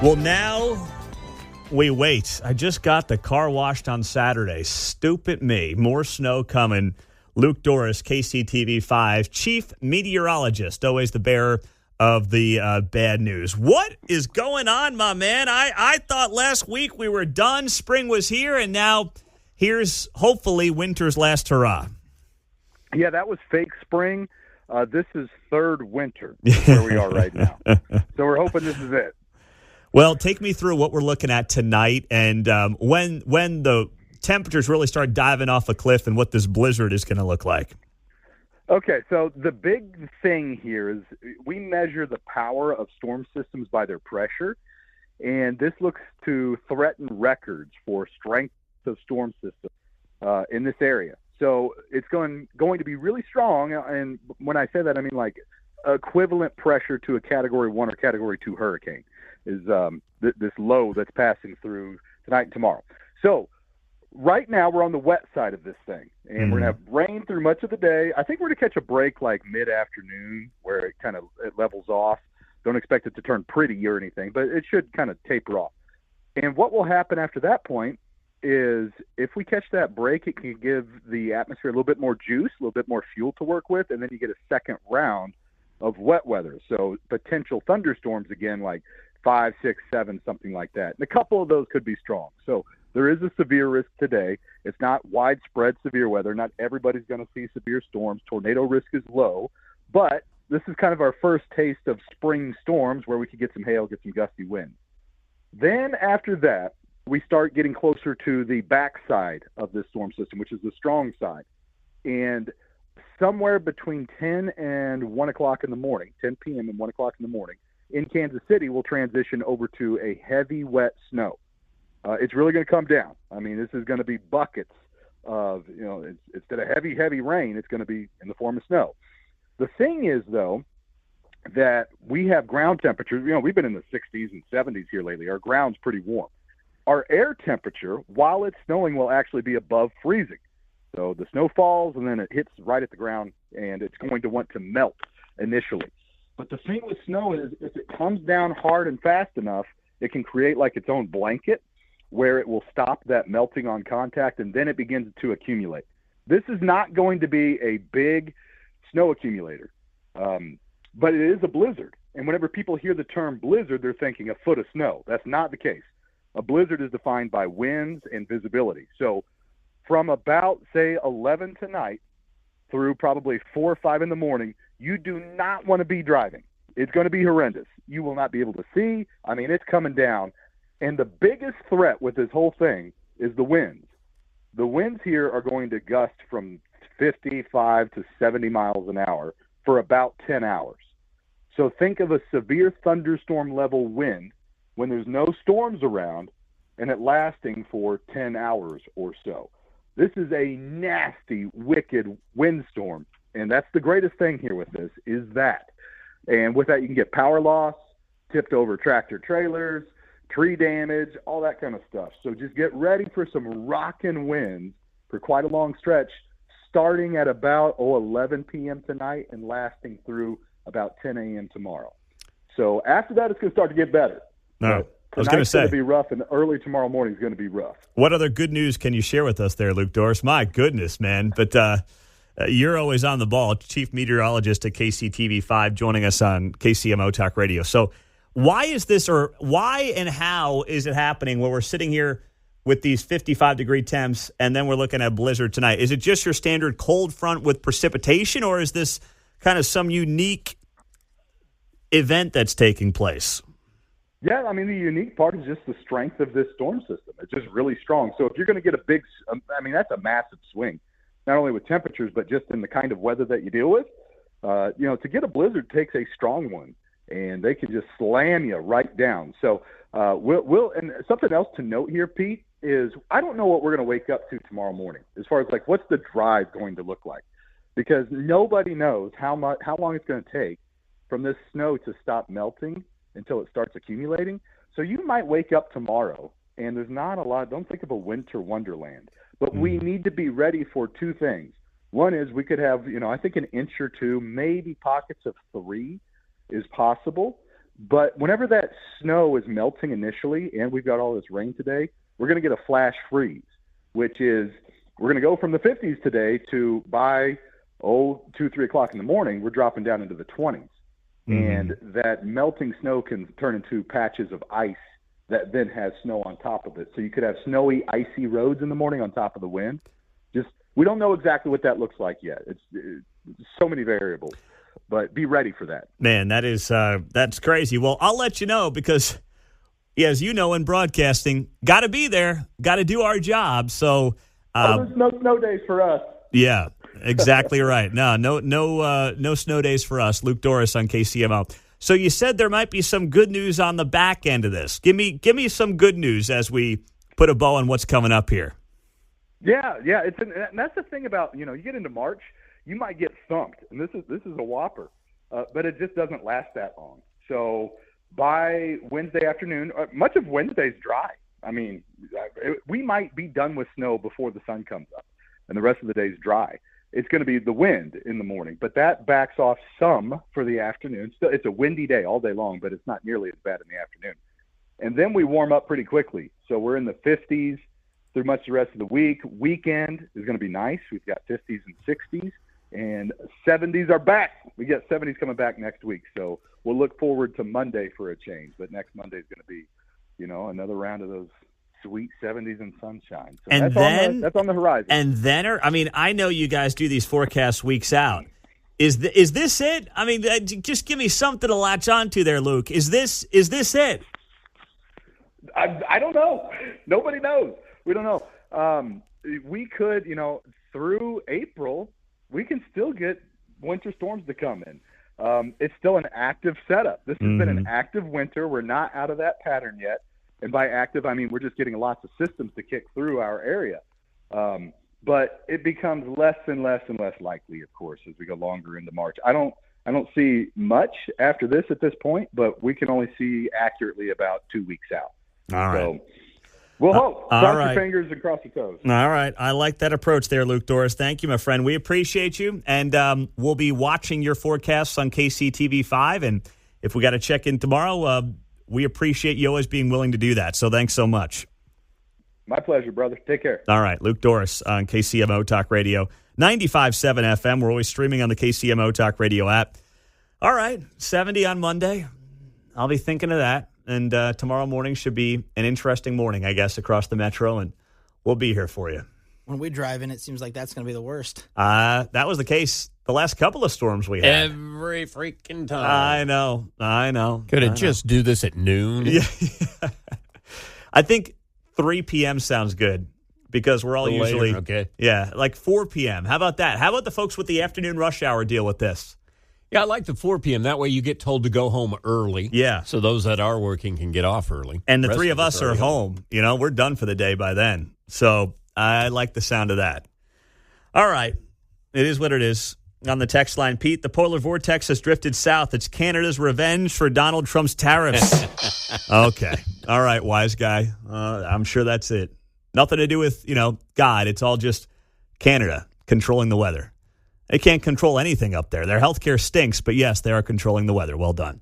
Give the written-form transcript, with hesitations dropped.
Well, now we wait. I just got the car washed on Saturday. Stupid me. More snow coming. Luke Dorris, KCTV5, chief meteorologist, always the bearer of the bad news. What is going on, my man? I thought last week we were done. Spring was here, and now here's hopefully winter's last hurrah. Yeah, that was fake spring. This is third winter where we are right now. So we're hoping this is it. Well, take me through what we're looking at tonight and when the temperatures really start diving off a cliff and what this blizzard is going to look like. Okay, so the big thing here is we measure the power of storm systems by their pressure, and this looks to threaten records for strength of storm systems in this area. So it's going to be really strong, and when I say that, I mean like equivalent pressure to a Category 1 or Category 2 hurricane is this low that's passing through tonight and tomorrow. So right now we're on the wet side of this thing, and we're going to have rain through much of the day. I think we're going to catch a break like mid-afternoon where it levels off. Don't expect it to turn pretty or anything, but it should kind of taper off. And what will happen after that point is if we catch that break, it can give the atmosphere a little bit more juice, a little bit more fuel to work with, and then you get a second round of wet weather. So potential thunderstorms again, like 5, 6, 7, something like that. And a couple of those could be strong. So there is a severe risk today. It's not widespread severe weather. Not everybody's going to see severe storms. Tornado risk is low. But this is kind of our first taste of spring storms where we could get some hail, get some gusty wind. Then after that, we start getting closer to the backside of this storm system, which is the strong side. And somewhere between 10 and 1 o'clock in the morning, 10 p.m. and 1 o'clock in the morning, in Kansas City, we'll transition over to a heavy, wet snow. It's really going to come down. I mean, this is going to be buckets of, instead of heavy, heavy rain, it's going to be in the form of snow. The thing is, though, that we have ground temperatures. We've been in the 60s and 70s here lately. Our ground's pretty warm. Our air temperature, while it's snowing, will actually be above freezing. So the snow falls, and then it hits right at the ground, and it's going to want to melt initially. But the thing with snow is if it comes down hard and fast enough, it can create like its own blanket where it will stop that melting on contact, and then it begins to accumulate. This is not going to be a big snow accumulator, but it is a blizzard. And whenever people hear the term blizzard, they're thinking a foot of snow. That's not the case. A blizzard is defined by winds and visibility. So from about, say, 11 tonight through probably 4 or 5 in the morning, you do not want to be driving. It's going to be horrendous. You will not be able to see. I mean, it's coming down. And the biggest threat with this whole thing is the winds. The winds here are going to gust from 55 to 70 miles an hour for about 10 hours. So think of a severe thunderstorm level wind when there's no storms around and it lasting for 10 hours or so. This is a nasty, wicked windstorm. And that's the greatest thing here with this is that. And with that, you can get power loss, tipped over tractor trailers, tree damage, all that kind of stuff. So just get ready for some rockin' winds for quite a long stretch, starting at about 11 p.m. tonight and lasting through about 10 a.m. tomorrow. So after that, it's going to start to get better. No, I was going to say. It's going to be rough, and early tomorrow morning is going to be rough. What other good news can you share with us there, Luke Dorris? My goodness, man. But you're always on the ball. Chief meteorologist at KCTV5 joining us on KCMO Talk Radio. So why is this, or why and how is it happening where we're sitting here with these 55-degree temps and then we're looking at blizzard tonight? Is it just your standard cold front with precipitation, or is this kind of some unique event that's taking place? Yeah, I mean, the unique part is just the strength of this storm system. It's just really strong. So if you're going to get a big, that's a massive swing, not only with temperatures, but just in the kind of weather that you deal with. To get a blizzard takes a strong one, and they can just slam you right down. So and something else to note here, Pete, is I don't know what we're going to wake up to tomorrow morning as far as like what's the drive going to look like, because nobody knows how long it's going to take from this snow to stop melting until it starts accumulating. So you might wake up tomorrow and there's not a lot. Don't think of a winter wonderland, but we need to be ready for two things. One is we could have, I think an inch or two, maybe pockets of 3 is possible. But whenever that snow is melting initially, and we've got all this rain today, we're going to get a flash freeze, which is we're going to go from the 50s today to by 2, 3 o'clock in the morning, we're dropping down into the 20s. And that melting snow can turn into patches of ice that then has snow on top of it. So you could have snowy, icy roads in the morning on top of the wind. We don't know exactly what that looks like yet. It's so many variables, but be ready for that. Man, that's crazy. Well, I'll let you know because, as you know, in broadcasting, got to be there, got to do our job. So there's no snow days for us. Yeah, exactly right. No snow days for us. Luke Dorris on KCMO. So you said there might be some good news on the back end of this. Give me some good news as we put a bow on what's coming up here. Yeah. And that's the thing about, you get into March, you might get thumped, and this is a whopper, but it just doesn't last that long. So by Wednesday afternoon, much of Wednesday's dry. I mean, we might be done with snow before the sun comes up, and the rest of the day's dry. It's going to be the wind in the morning, but that backs off some for the afternoon. Still, it's a windy day all day long, but it's not nearly as bad in the afternoon. And then we warm up pretty quickly. So we're in the 50s through much of the rest of the week. Weekend is going to be nice. We've got 50s and 60s, and 70s are back. We get 70s coming back next week. So we'll look forward to Monday for a change, but next Monday is going to be, another round of those sweet 70s and sunshine. So and that's on the horizon. And then, I know you guys do these forecasts weeks out. Is this it? I mean, just give me something to latch onto there, Luke. Is this it? I don't know. Nobody knows. We don't know. We could, through April, we can still get winter storms to come in. It's still an active setup. This has been an active winter. We're not out of that pattern yet. And by active, I mean we're just getting lots of systems to kick through our area. But it becomes less and less and less likely, of course, as we go longer into March. I don't see much after this at this point, but we can only see accurately about 2 weeks out. All right. So we'll hope. Cross your fingers and cross your toes. All right. I like that approach there, Luke Dorris. Thank you, my friend. We appreciate you. And we'll be watching your forecasts on KCTV5. And if we got to check in tomorrow, we appreciate you always being willing to do that. So thanks so much. My pleasure, brother. Take care. All right. Luke Dorris on KCMO Talk Radio. 95.7 FM. We're always streaming on the KCMO Talk Radio app. All right. 70 on Monday. I'll be thinking of that. And tomorrow morning should be an interesting morning, I guess, across the metro. And we'll be here for you. When we drive in, it seems like that's going to be the worst. That was the case the last couple of storms we had. Every freaking time. I know. Could it just do this at noon? Yeah. I think 3 p.m. sounds good because we're all usually, okay. Yeah, like 4 p.m. How about that? How about the folks with the afternoon rush hour deal with this? Yeah, I like the 4 p.m. That way you get told to go home early. Yeah. So those that are working can get off early. And the three of us are home. We're done for the day by then. So I like the sound of that. All right. It is what it is. On the text line, Pete, the polar vortex has drifted south. It's Canada's revenge for Donald Trump's tariffs. Okay. All right, wise guy. I'm sure that's it. Nothing to do with, God. It's all just Canada controlling the weather. They can't control anything up there. Their healthcare stinks, but yes, they are controlling the weather. Well done.